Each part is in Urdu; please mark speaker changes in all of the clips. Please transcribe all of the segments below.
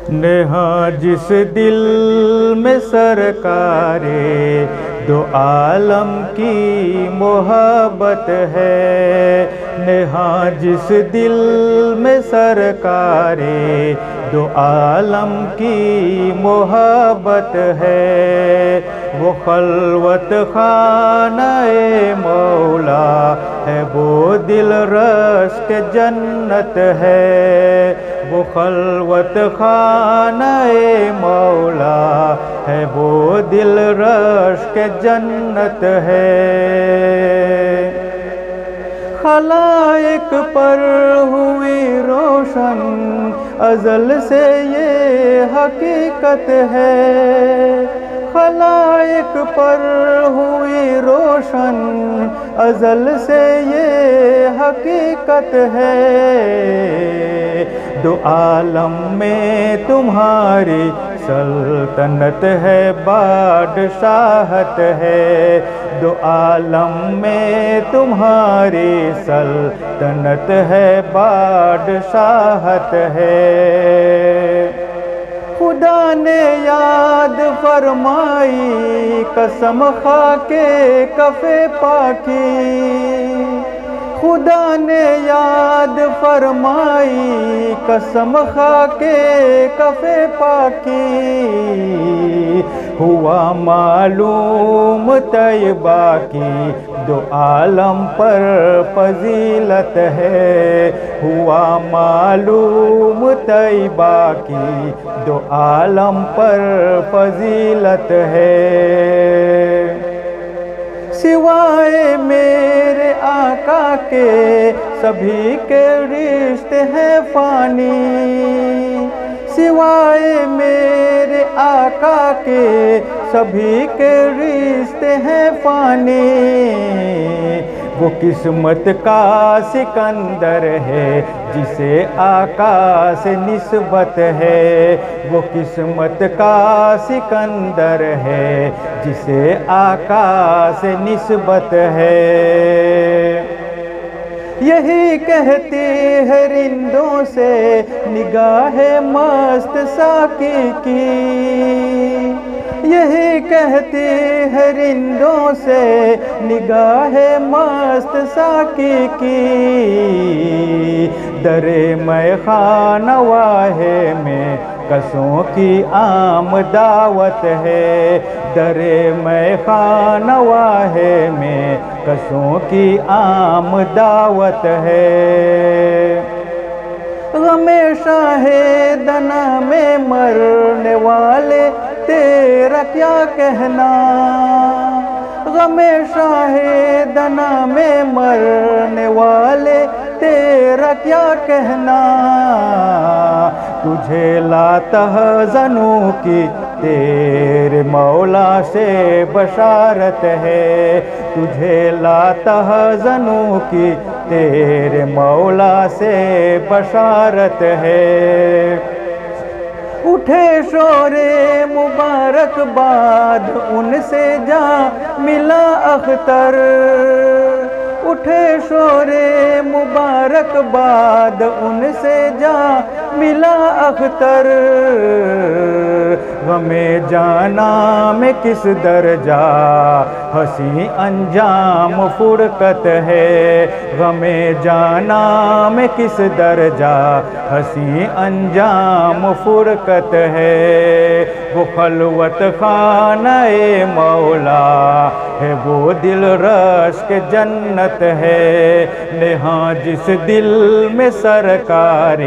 Speaker 1: نہاں جس دل میں سرکار دو عالم کی محبت ہے، نہاں جس دل میں سرکار دو عالم کی محبت ہے، وہ خلوت خانہ مولا ہے، وہ دل رس کے جنت ہے، وہ خلوت خانہ مولا ہے، وہ دل رش کے جنت ہے۔ خلائق پر ہوئی روشن ازل سے یہ حقیقت ہے، خلائق پر ہوئی روشن ازل سے یہ حقیقت ہے، دو عالم میں تمہاری سلطنت ہے، بادشاہت ہے، دو عالم میں تمہاری سلطنت ہے، بادشاہت ہے۔ خدا نے یاد فرمائی قسم کھا کے کف پاکی، خدا نے یاد فرمائی قسم کھا کے کف پاکی، ہوا معلوم طیبہ کی دو عالم پر فضیلت ہے، ہوا معلوم طیبہ کی دو عالم پر فضیلت ہے۔ سوائے میرے آقا کے سبھی کے رشتے ہیں فانی، سوائے میرے آقا کے سبھی کے رشتے ہیں فانی، وہ قسمت کا سکندر ہے جسے آقا سے نسبت ہے، وہ قسمت کا سکندر ہے جسے آقا سے نسبت ہے۔ یہی کہتی ہے رندوں سے نگاہ مست ساقی کی، یہی کہتی ہے رندوں سے نگاہ مست ساقی کی، در میں خانہ واہے میں کسوں کی عام دعوت ہے، در میں خانہ واہے میں کسوں کی عام دعوت ہے۔ غم شاہ دنا میں مرنے والے تیرا کیا کہنا، غم شاہ دنا میں مرنے والے تیرا کیا کہنا، تجھے لا تحزنوں کی تیرے مولا سے بشارت ہے، تجھے لا تحزنوں کی تیرے مولا سے بشارت ہے۔ اٹھے شور مبارک باد ان سے جا ملا اختر، اٹھے شور مبارک باد ان سے جا ملا اختر، غم جانا میں کس درجہ حسین انجام فرقت ہے، غم جانا میں کس درجہ حسین انجام فرقت ہے، وہ خلوت خانہ مولا ہے، وہ دل رش کے جنت ہے، نہاں جس دل میں سرکار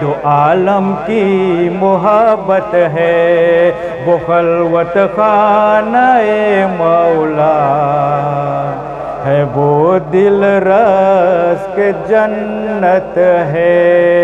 Speaker 1: دو عالم کی محبت ہے، وہ خلوت خانہ مولا ہے، وہ دل رس کے جنت ہے۔